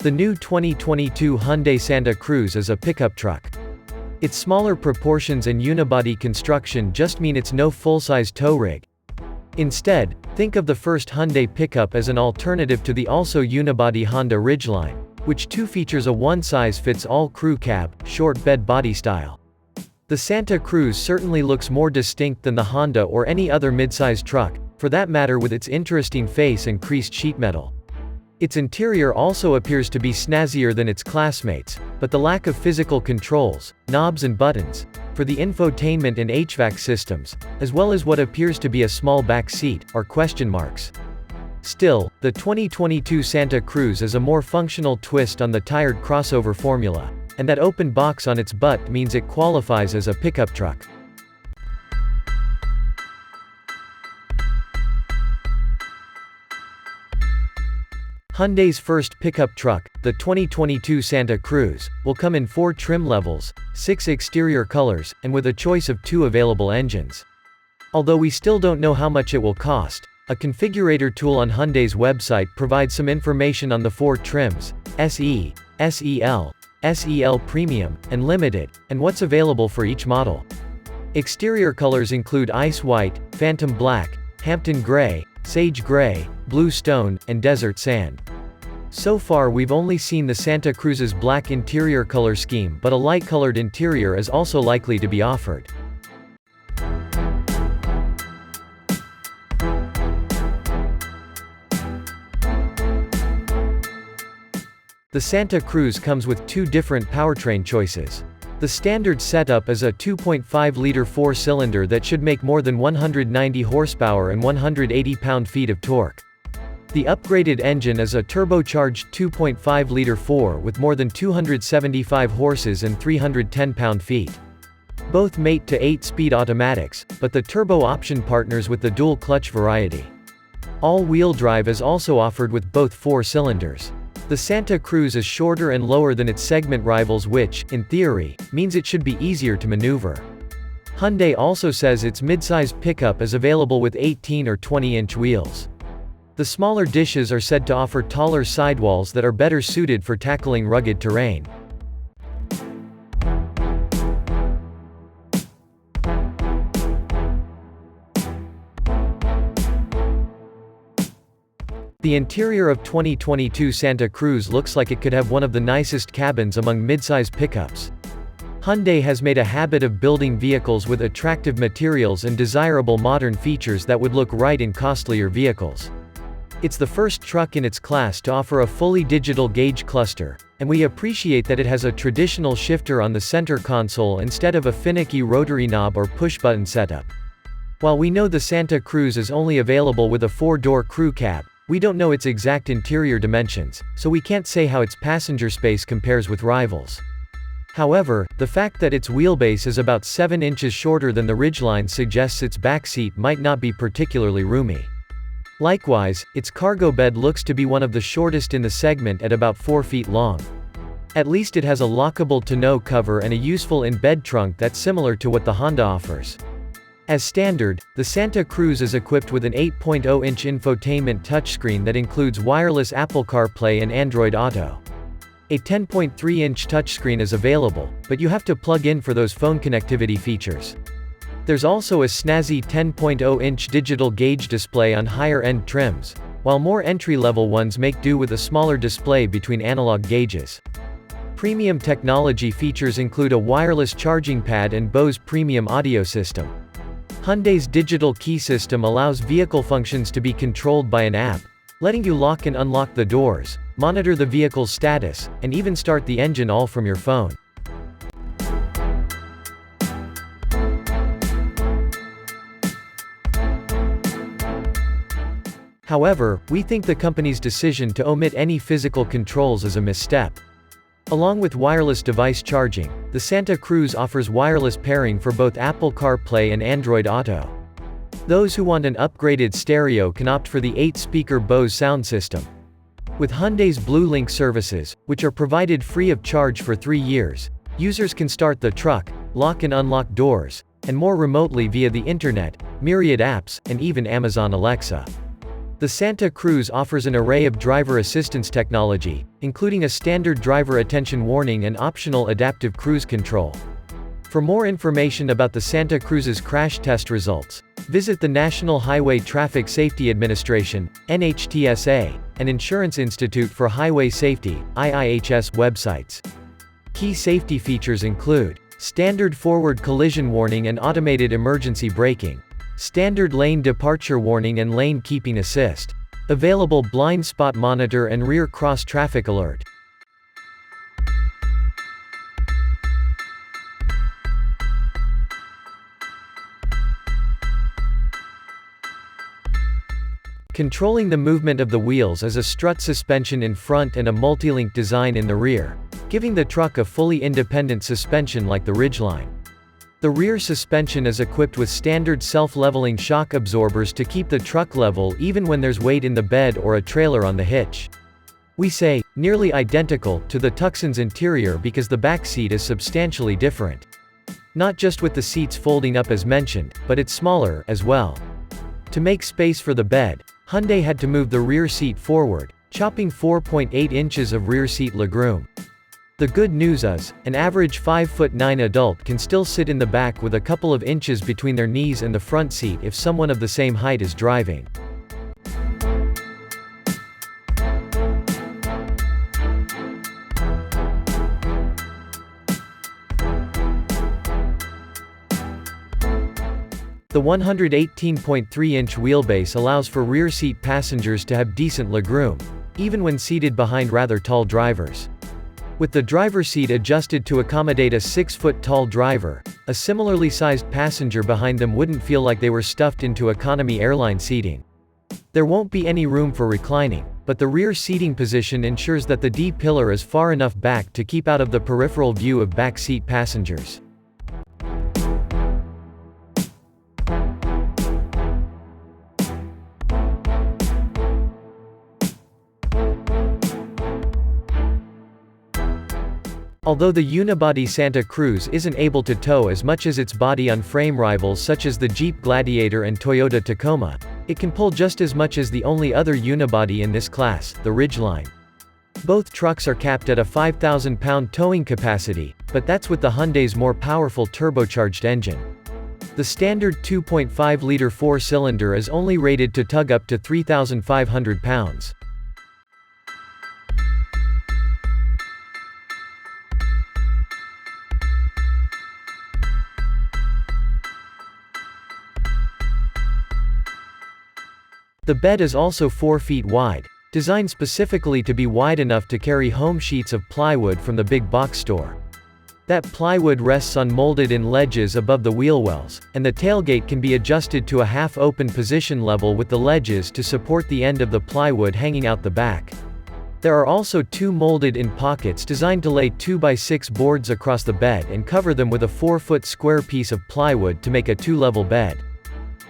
The new 2022 Hyundai Santa Cruz is a pickup truck. Its smaller proportions and unibody construction just mean it's no full-size tow rig. Instead, think of the first Hyundai pickup as an alternative to the also-unibody Honda Ridgeline, which too features a one-size-fits-all crew cab, short bed body style. The Santa Cruz certainly looks more distinct than the Honda or any other midsize truck, for that matter, with its interesting face and creased sheet metal. Its interior also appears to be snazzier than its classmates, but the lack of physical controls, knobs and buttons, for the infotainment and HVAC systems, as well as what appears to be a small back seat, are question marks. Still, the 2022 Santa Cruz is a more functional twist on the tired crossover formula, and that open box on its butt means it qualifies as a pickup truck. Hyundai's first pickup truck, the 2022 Santa Cruz, will come in 4 trim levels, 6 exterior colors, and with a choice of 2 available engines. Although we still don't know how much it will cost, a configurator tool on Hyundai's website provides some information on the 4 trims: SE, SEL, SEL Premium, and Limited, and what's available for each model. Exterior colors include Ice White, Phantom Black, Hampton Gray, Sage Gray, Blue Stone, and Desert Sand. So far we've only seen the Santa Cruz's black interior color scheme, but a light-colored interior is also likely to be offered. The Santa Cruz comes with 2 different powertrain choices. The standard setup is a 2.5-liter 4-cylinder that should make more than 190 horsepower and 180 pound-feet of torque. The upgraded engine is a turbocharged 2.5-liter 4 with more than 275 horses and 310 pound-feet. Both mate to 8-speed automatics, but the turbo option partners with the dual-clutch variety. All-wheel drive is also offered with both 4 cylinders. The Santa Cruz is shorter and lower than its segment rivals, which, in theory, means it should be easier to maneuver. Hyundai also says its midsize pickup is available with 18 or 20-inch wheels. The smaller dishes are said to offer taller sidewalls that are better suited for tackling rugged terrain. The interior of 2022 Santa Cruz looks like it could have one of the nicest cabins among midsize pickups. Hyundai has made a habit of building vehicles with attractive materials and desirable modern features that would look right in costlier vehicles. It's the first truck in its class to offer a fully digital gauge cluster, and we appreciate that it has a traditional shifter on the center console instead of a finicky rotary knob or push-button setup. While we know the Santa Cruz is only available with a 4-door crew cab, we don't know its exact interior dimensions, so we can't say how its passenger space compares with rivals. However, the fact that its wheelbase is about 7 inches shorter than the Ridgeline suggests its back seat might not be particularly roomy. Likewise, its cargo bed looks to be one of the shortest in the segment at about 4 feet long. At least it has a lockable tonneau cover and a useful in-bed trunk that's similar to what the Honda offers. As standard, the Santa Cruz is equipped with an 8.0-inch infotainment touchscreen that includes wireless Apple CarPlay and Android Auto. A 10.3-inch touchscreen is available, but you have to plug in for those phone connectivity features. There's also a snazzy 10.0-inch digital gauge display on higher-end trims, while more entry-level ones make do with a smaller display between analog gauges. Premium technology features include a wireless charging pad and Bose premium audio system. Hyundai's digital key system allows vehicle functions to be controlled by an app, letting you lock and unlock the doors, monitor the vehicle's status, and even start the engine all from your phone. However, we think the company's decision to omit any physical controls is a misstep. Along with wireless device charging, the Santa Cruz offers wireless pairing for both Apple CarPlay and Android Auto. Those who want an upgraded stereo can opt for the 8-speaker Bose sound system. With Hyundai's BlueLink services, which are provided free of charge for 3 years, users can start the truck, lock and unlock doors, and more remotely via the internet, myriad apps, and even Amazon Alexa. The Santa Cruz offers an array of driver assistance technology, including a standard driver attention warning and optional adaptive cruise control. For more information about the Santa Cruz's crash test results, visit the National Highway Traffic Safety Administration (NHTSA) and Insurance Institute for Highway Safety (IIHS) websites. Key safety features include standard forward collision warning and automated emergency braking, standard lane departure warning and lane keeping assist, available blind spot monitor and rear cross traffic alert. Controlling the movement of the wheels is a strut suspension in front and a multi-link design in the rear, giving the truck a fully independent suspension like the Ridgeline. The rear suspension is equipped with standard self-leveling shock absorbers to keep the truck level even when there's weight in the bed or a trailer on the hitch. We say, nearly identical, to the Tucson's interior because the back seat is substantially different. Not just with the seats folding up as mentioned, but it's smaller, as well. To make space for the bed, Hyundai had to move the rear seat forward, chopping 4.8 inches of rear seat legroom. The good news is, an average 5'9" adult can still sit in the back with a couple of inches between their knees and the front seat if someone of the same height is driving. The 118.3-inch wheelbase allows for rear seat passengers to have decent legroom, even when seated behind rather tall drivers. With the driver's seat adjusted to accommodate a 6-foot-tall driver, a similarly sized passenger behind them wouldn't feel like they were stuffed into economy airline seating. There won't be any room for reclining, but the rear seating position ensures that the D-pillar is far enough back to keep out of the peripheral view of back seat passengers. Although the unibody Santa Cruz isn't able to tow as much as its body-on-frame rivals such as the Jeep Gladiator and Toyota Tacoma, it can pull just as much as the only other unibody in this class, the Ridgeline. Both trucks are capped at a 5,000-pound towing capacity, but that's with the Hyundai's more powerful turbocharged engine. The standard 2.5-liter four-cylinder is only rated to tug up to 3,500 pounds. The bed is also 4 feet wide, designed specifically to be wide enough to carry home sheets of plywood from the big box store. That plywood rests on molded-in ledges above the wheel wells, and the tailgate can be adjusted to a half-open position level with the ledges to support the end of the plywood hanging out the back. There are also 2 molded-in pockets designed to lay 2x6 boards across the bed and cover them with a 4-foot square piece of plywood to make a 2-level bed.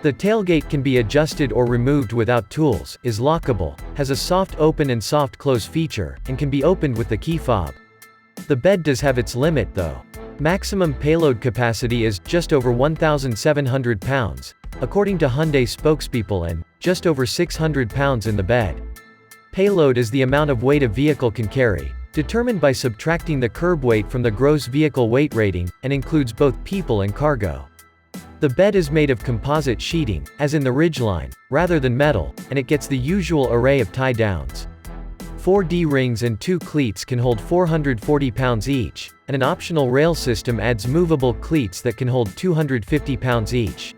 The tailgate can be adjusted or removed without tools, is lockable, has a soft open and soft close feature, and can be opened with the key fob. The bed does have its limit though. Maximum payload capacity is just over 1,700 pounds, according to Hyundai spokespeople, and just over 600 pounds in the bed. Payload is the amount of weight a vehicle can carry, determined by subtracting the curb weight from the gross vehicle weight rating, and includes both people and cargo. The bed is made of composite sheeting, as in the Ridgeline, rather than metal, and it gets the usual array of tie-downs. 4 D-rings and 2 cleats can hold 440 pounds each, and an optional rail system adds movable cleats that can hold 250 pounds each.